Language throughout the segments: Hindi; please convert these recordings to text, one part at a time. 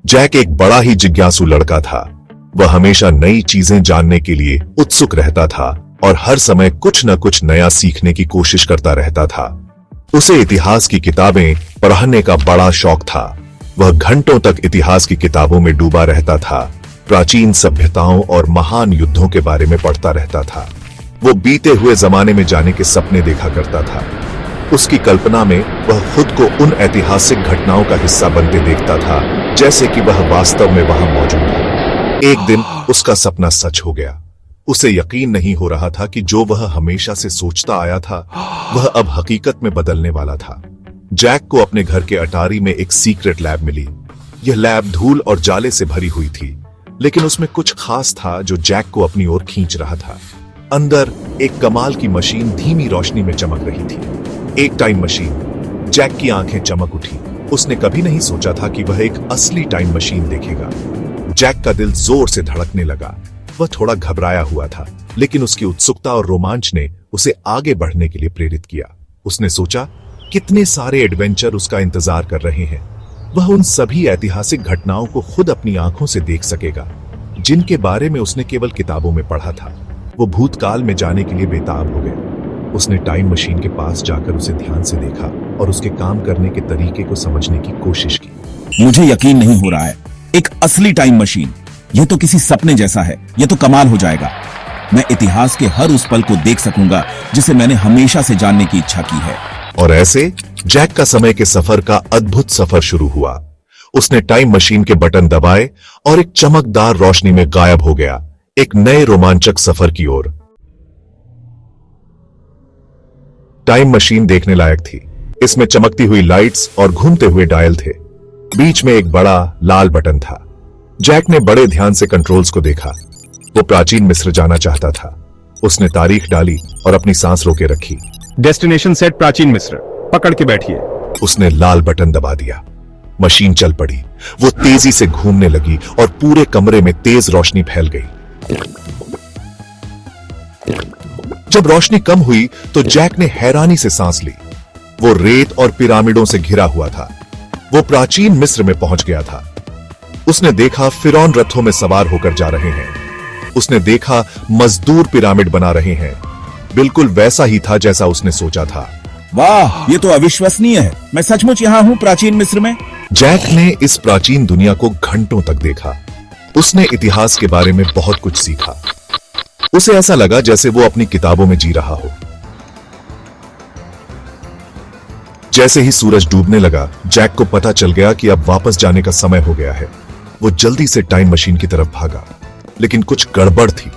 जैक एक बड़ा ही जिज्ञासु लड़का था। वह हमेशा नई चीजें जानने के लिए उत्सुक रहता था और हर समय कुछ न कुछ नया सीखने की कोशिश करता रहता था। उसे इतिहास की किताबें पढ़ने का बड़ा शौक था। वह घंटों तक इतिहास की किताबों में डूबा रहता था, प्राचीन सभ्यताओं और महान युद्धों के बारे में पढ़ता रहता था। वो बीते हुए जमाने में जाने के सपने देखा करता था। उसकी कल्पना में वह खुद को उन ऐतिहासिक घटनाओं का हिस्सा बनते देखता था, जैसे कि वह वास्तव में वहां मौजूद है। एक दिन उसका सपना सच हो गया। उसे यकीन नहीं हो रहा था कि जो वह हमेशा से सोचता आया था वह अब हकीकत में बदलने वाला था। जैक को अपने घर के अटारी में एक सीक्रेट लैब मिली। यह लैब धूल और जाले से भरी हुई थी, लेकिन उसमें कुछ खास था जो जैक को अपनी ओर खींच रहा था। अंदर एक कमाल की मशीन धीमी रोशनी में चमक रही थी, एक टाइम मशीन। जैक की आंखें चमक उठी। उसने कभी नहीं सोचा था कि वह एक असली टाइम मशीन देखेगा। जैक का दिल जोर से धड़कने लगा। वह थोड़ा घबराया हुआ था, लेकिन उसकी उत्सुकता और रोमांच ने उसे आगे बढ़ने के लिए प्रेरित किया। उसने सोचा कितने सारे एडवेंचर उसका इंतजार कर रहे हैं। वह उन सभी ऐतिहासिक घटनाओं को खुद अपनी आंखों से देख सकेगा, जिनके बारे में उसने केवल किताबों में पढ़ा था। वो भूतकाल में जाने के लिए बेताब हो गया। उसने टाइम मशीन के पास जाकर उसे ध्यान से देखा और उसके काम करने के तरीके को समझने की कोशिश की। मुझे यकीन नहीं हो रहा है, एक असली टाइम मशीन। यह तो किसी सपने जैसा है। यह तो कमाल हो जाएगा। मैं इतिहास के हर उस पल को देख सकूंगा जिसे मैंने हमेशा से जानने की इच्छा की है। और ऐसे जैक का समय के सफर का अद्भुत सफर शुरू हुआ। उसने टाइम मशीन के बटन दबाए और एक चमकदार रोशनी में गायब हो गया, एक नए रोमांचक सफर की ओर। टाइम मशीन देखने लायक थी। इसमें चमकती हुई लाइट्स और घूमते हुए डायल थे। बीच में एक बड़ा लाल बटन था। जैक ने बड़े ध्यान से कंट्रोल्स को देखा। वो प्राचीन मिस्र जाना चाहता था। उसने तारीख डाली और अपनी सांस रोके रखी। डेस्टिनेशन सेट प्राचीन मिस्र, पकड़ के बैठिए। उसने लाल बटन दबा दिया। मशीन चल पड़ी। वो तेजी से घूमने लगी और पूरे कमरे में तेज रोशनी फैल गई। जब रोशनी कम हुई तो जैक ने हैरानी से सांस ली। वो रेत और पिरामिडों से घिरा हुआ था। वो प्राचीन मिस्र में पहुंच गया था। उसने देखा फिरौन रथों में सवार होकर जा रहे हैं। उसने देखा मजदूर पिरामिड बना रहे हैं। बिल्कुल वैसा ही था जैसा उसने सोचा था। वाह, ये तो अविश्वसनीय है। मैं सचमुच यहाँ हूँ, प्राचीन मिस्र में। जैक ने इस प्राचीन दुनिया को घंटों तक देखा। उसने इतिहास के बारे में बहुत कुछ सीखा। उसे ऐसा लगा जैसे वो अपनी किताबों में जी रहा हो। जैसे ही सूरज डूबने लगा, जैक को पता चल गया कि अब वापस जाने का समय हो गया है। वो जल्दी से टाइम मशीन की तरफ भागा, लेकिन कुछ गड़बड़ थी।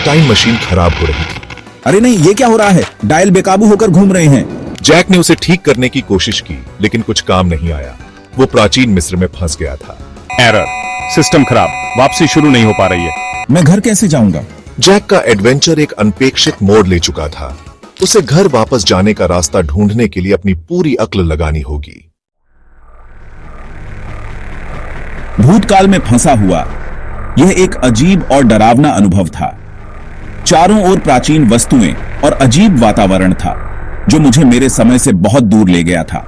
टाइम मशीन खराब हो रही थी। अरे नहीं, ये क्या हो रहा है? डायल बेकाबू होकर घूम रहे हैं। जैक ने उसे ठीक करने की कोशिश की, लेकिन कुछ काम नहीं आया। वो प्राचीन मिस्र में फंस गया था। एरर, सिस्टम खराब, वापसी शुरू नहीं हो पा रही है। मैं घर कैसे जाऊंगा? जैक का एडवेंचर एक अनपेक्षित मोड़ ले चुका था। उसे घर वापस जाने का रास्ता ढूंढने के लिए अपनी पूरी अक्ल लगानी होगी। भूतकाल में फंसा हुआ यह एक अजीब और डरावना अनुभव था। चारों ओर प्राचीन वस्तुएं और अजीब वातावरण था जो मुझे मेरे समय से बहुत दूर ले गया था।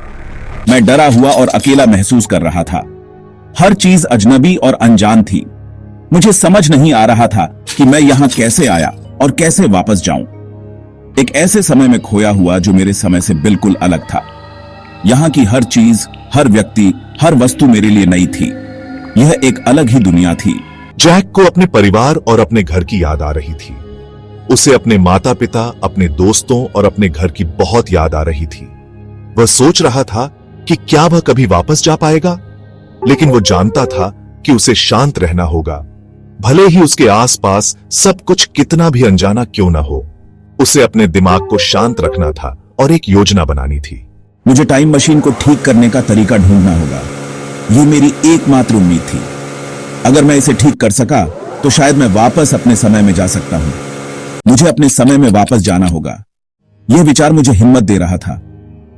मैं डरा हुआ और अकेला महसूस कर रहा था। हर चीज अजनबी और अनजान थी। मुझे समझ नहीं आ रहा था कि मैं यहां कैसे आया और कैसे वापस जाऊं। एक ऐसे समय में खोया हुआ जो मेरे समय से बिल्कुल अलग था। यहां की हर चीज, हर व्यक्ति, हर वस्तु मेरे लिए नई थी। यह एक अलग ही दुनिया थी। जैक को अपने परिवार और अपने घर की याद आ रही थी। उसे अपने माता पिता, अपने दोस्तों और अपने घर की बहुत याद आ रही थी। वह सोच रहा था कि क्या वह कभी वापस जा पाएगा, लेकिन वो जानता था कि उसे शांत रहना होगा, भले ही उसके आसपास सब कुछ कितना भी अनजाना क्यों ना हो। उसे अपने दिमाग को शांत रखना था और एक योजना बनानी थी। मुझे टाइम मशीन को ठीक करने का तरीका ढूंढना होगा। यह मेरी एकमात्र उम्मीद थी। अगर मैं इसे ठीक कर सका तो शायद मैं वापस अपने समय में जा सकता हूं। मुझे अपने समय में वापस जाना होगा। यह विचार मुझे हिम्मत दे रहा था।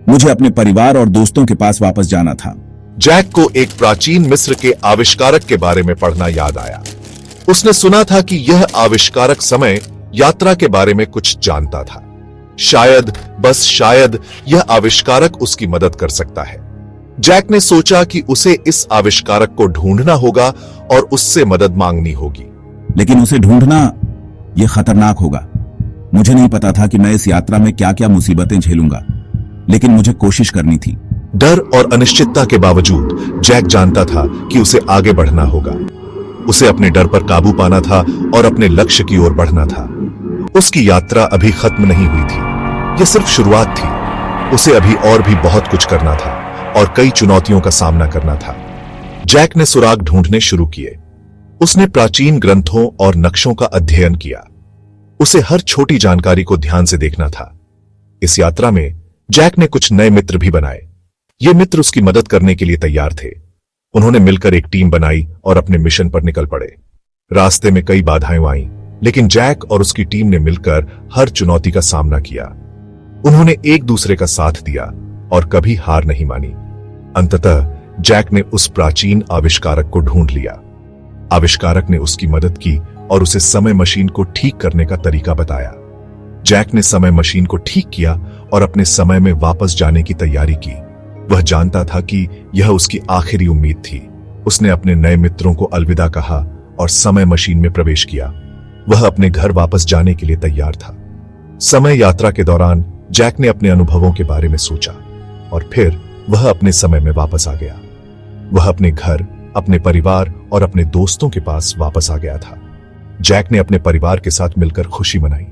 मुझे अपने परिवार और दोस्तों के पास वापस जाना था। जैक को एक प्राचीन मिस्र के आविष्कारक के बारे में पढ़ना याद आया। उसने सुना था कि यह आविष्कारक समय यात्रा के बारे में कुछ जानता था। शायद, बस शायद, यह आविष्कारक उसकी मदद कर सकता है। जैक ने सोचा कि उसे इस आविष्कारक को ढूंढना होगा और उससे मदद मांगनी होगी। लेकिन उसे ढूंढना यह खतरनाक होगा। मुझे नहीं पता था कि मैं इस यात्रा में क्या क्या मुसीबतें झेलूंगा, लेकिन मुझे कोशिश करनी थी। डर और अनिश्चितता के बावजूद जैक जानता था कि उसे आगे बढ़ना होगा। उसे अपने डर पर काबू पाना था और अपने लक्ष्य की ओर बढ़ना था। उसकी यात्रा अभी खत्म नहीं हुई थी, यह सिर्फ शुरुआत थी। उसे अभी और भी बहुत कुछ करना था और कई चुनौतियों का सामना करना था। जैक ने सुराग ढूंढने शुरू किए। उसने प्राचीन ग्रंथों और नक्शों का अध्ययन किया। उसे हर छोटी जानकारी को ध्यान से देखना था। इस यात्रा में जैक ने कुछ नए मित्र भी बनाए। ये मित्र उसकी मदद करने के लिए तैयार थे। उन्होंने मिलकर एक टीम बनाई और अपने मिशन पर निकल पड़े। रास्ते में कई बाधाएं आईं, लेकिन जैक और उसकी टीम ने मिलकर हर चुनौती का सामना किया। उन्होंने एक दूसरे का साथ दिया और कभी हार नहीं मानी। अंततः जैक ने उस प्राचीन आविष्कारक को ढूंढ लिया। आविष्कारक ने उसकी मदद की और उसे समय मशीन को ठीक करने का तरीका बताया। जैक ने समय मशीन को ठीक किया और अपने समय में वापस जाने की तैयारी की। वह जानता था कि यह उसकी आखिरी उम्मीद थी। उसने अपने नए मित्रों को अलविदा कहा और समय मशीन में प्रवेश किया। वह अपने घर वापस जाने के लिए तैयार था। समय यात्रा के दौरान जैक ने अपने अनुभवों के बारे में सोचा और फिर वह अपने समय में वापस आ गया। वह अपने घर, अपने परिवार और अपने दोस्तों के पास वापस आ गया था। जैक ने अपने परिवार के साथ मिलकर खुशी मनाई।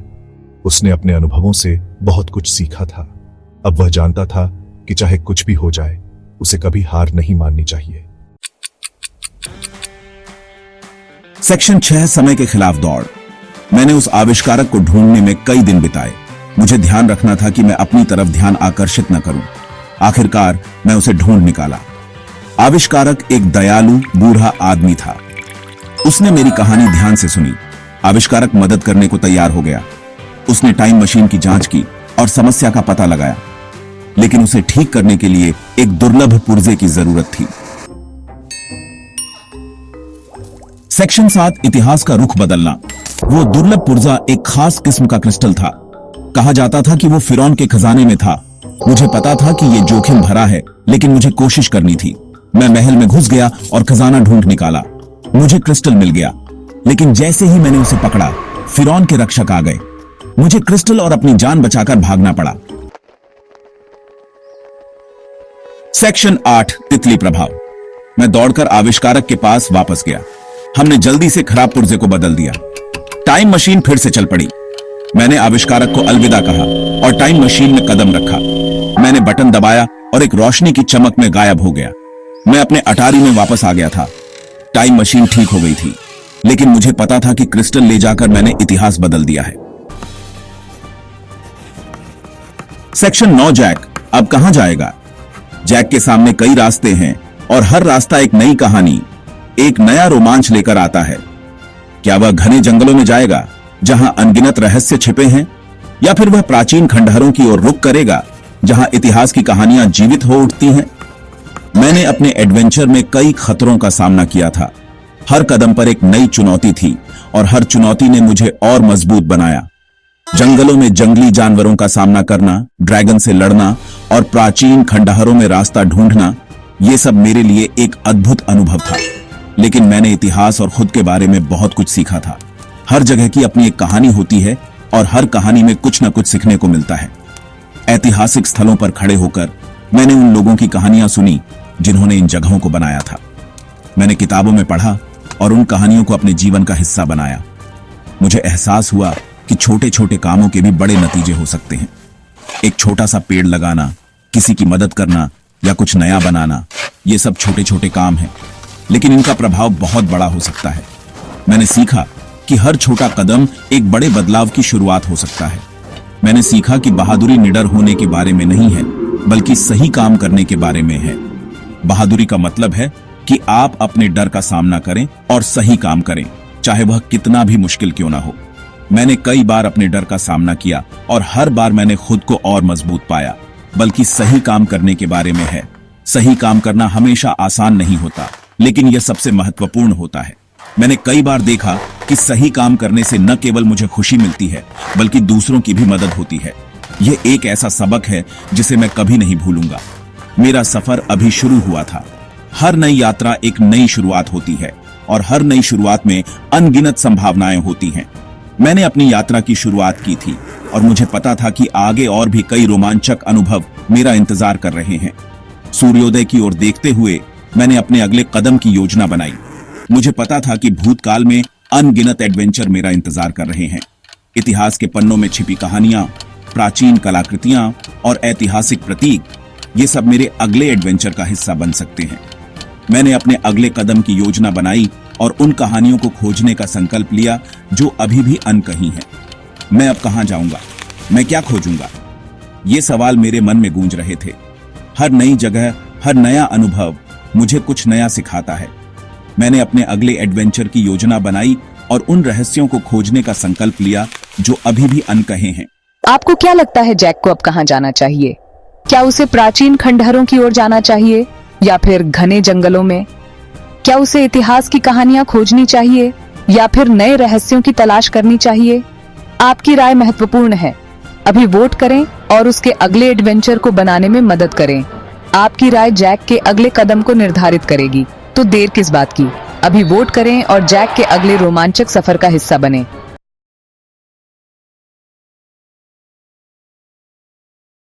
उसने अपने अनुभवों से बहुत कुछ सीखा था। अब वह जानता था कि चाहे कुछ भी हो जाए, उसे कभी हार नहीं माननी चाहिए। सेक्शन 6, समय के खिलाफ दौड़। मैंने उस आविष्कारक को ढूंढने में कई दिन बिताए। मुझे ध्यान रखना था कि मैं अपनी तरफ ध्यान आकर्षित न करूं। आखिरकार मैं उसे ढूंढ निकाला। आविष्कारक एक दयालु बूढ़ा आदमी था। उसने मेरी कहानी ध्यान से सुनी। आविष्कारक मदद करने को तैयार हो गया। उसने टाइम मशीन की जांच की और समस्या का पता लगाया, लेकिन उसे ठीक करने के लिए एक दुर्लभ पुर्जे की जरूरत थी। सेक्शन 7, इतिहास का रुख बदलना। वो दुर्लभ पुर्जा एक खास किस्म का क्रिस्टल था। कहा जाता था कि वो फिरौन के खजाने में था। मुझे पता था कि यह जोखिम भरा है, लेकिन मुझे कोशिश करनी थी। मैं महल में घुस गया और खजाना ढूंढ निकाला। मुझे क्रिस्टल मिल गया, लेकिन जैसे ही मैंने उसे पकड़ा, फिरौन के रक्षक आ गए। मुझे क्रिस्टल और अपनी जान बचाकर भागना पड़ा। सेक्शन 8, तितली प्रभाव। मैं दौड़कर आविष्कारक के पास वापस गया। हमने जल्दी से खराब पुर्जे को बदल दिया। टाइम मशीन फिर से चल पड़ी। मैंने आविष्कारक को अलविदा कहा और टाइम मशीन में कदम रखा। मैंने बटन दबाया और एक रोशनी की चमक में गायब हो गया। मैं अपने अटारी में वापस आ गया था। टाइम मशीन ठीक हो गई थी, लेकिन मुझे पता था कि क्रिस्टल ले जाकर मैंने इतिहास बदल दिया है। सेक्शन 9, जैक अब कहां जाएगा। जैक के सामने कई रास्ते हैं और हर रास्ता एक नई कहानी, एक नया रोमांच लेकर आता है। क्या वह घने जंगलों में जाएगा जहां अनगिनत रहस्य छिपे हैं, या फिर वह प्राचीन खंडहरों की ओर रुख करेगा जहां इतिहास की कहानियां जीवित हो उठती हैं। मैंने अपने एडवेंचर में कई खतरों का सामना किया था। हर कदम पर एक नई चुनौती थी और हर चुनौती ने मुझे और मजबूत बनाया। जंगलों में जंगली जानवरों का सामना करना, ड्रैगन से लड़ना और प्राचीन खंडहरों में रास्ता ढूंढना, यह सब मेरे लिए एक अद्भुत अनुभव था। लेकिन मैंने इतिहास और खुद के बारे में बहुत कुछ सीखा था। हर जगह की अपनी एक कहानी होती है और हर कहानी में कुछ न कुछ सीखने को मिलता है। ऐतिहासिक स्थलों पर खड़े होकर मैंने उन लोगों की कहानियां सुनी जिन्होंने इन जगहों को बनाया था। मैंने किताबों में पढ़ा और उन कहानियों को अपने जीवन का हिस्सा बनाया। मुझे एहसास हुआ कि छोटे छोटे कामों के भी बड़े नतीजे हो सकते हैं। एक छोटा सा पेड़ लगाना, किसी की मदद करना या कुछ नया बनाना, ये सब छोटे छोटे काम हैं, लेकिन इनका प्रभाव बहुत बड़ा हो सकता है। मैंने सीखा कि हर छोटा कदम एक बड़े बदलाव की शुरुआत हो सकता है। मैंने सीखा कि बहादुरी निडर होने के बारे में नहीं है, बल्कि सही काम करने के बारे में है। बहादुरी का मतलब है कि आप अपने डर का सामना करें और सही काम करें, चाहे वह कितना भी मुश्किल क्यों ना हो। मैंने कई बार अपने डर का सामना किया और हर बार मैंने खुद को और मजबूत पाया। बल्कि सही काम करने के बारे में है। सही काम करना हमेशा आसान नहीं होता, लेकिन यह सबसे महत्वपूर्ण होता है। मैंने कई बार देखा कि सही काम करने से न केवल मुझे खुशी मिलती है, बल्कि दूसरों की भी मदद होती है। यह एक ऐसा सबक है जिसे मैं कभी नहीं भूलूंगा। मेरा सफर अभी शुरू हुआ था। हर नई यात्रा एक नई शुरुआत होती है और हर नई शुरुआत में अनगिनत संभावनाएं होती हैं। मैंने अपनी यात्रा की शुरुआत की थी और मुझे पता था कि आगे और भी कई रोमांचक अनुभव मेरा इंतजार कर रहे हैं। सूर्योदय की ओर देखते हुए मैंने अपने अगले कदम की योजना बनाई। मुझे पता था कि भूतकाल में अनगिनत एडवेंचर मेरा इंतजार कर रहे हैं। इतिहास के पन्नों में छिपी कहानियां, प्राचीन कलाकृतियां और ऐतिहासिक प्रतीक, ये सब मेरे अगले एडवेंचर का हिस्सा बन सकते हैं। मैंने अपने अगले कदम की योजना बनाई और उन कहानियों को खोजने का संकल्प लिया जो अभी भी अनकही हैं। मैं अब कहां जाऊंगा? मैं क्या खोजूंगा? ये सवाल मेरे मन में गूंज रहे थे। हर नई जगह, हर नया अनुभव मुझे कुछ नया सिखाता है। मैंने अपने अगले एडवेंचर की योजना बनाई और उन रहस्यों को खोजने का संकल्प लिया जो अभी भी अनकहे हैं। आपको क्या लगता है जैक को अब कहां जाना चाहिए? क्या उसे प्राचीन खंडहरों की ओर जाना चाहिए या फिर घने जंगलों में? क्या उसे इतिहास की कहानियां खोजनी चाहिए या फिर नए रहस्यों की तलाश करनी चाहिए? आपकी राय महत्वपूर्ण है। अभी वोट करें और उसके अगले एडवेंचर को बनाने में मदद करें। आपकी राय जैक के अगले कदम को निर्धारित करेगी, तो देर किस बात की? अभी वोट करें और जैक के अगले रोमांचक सफर का हिस्सा बने।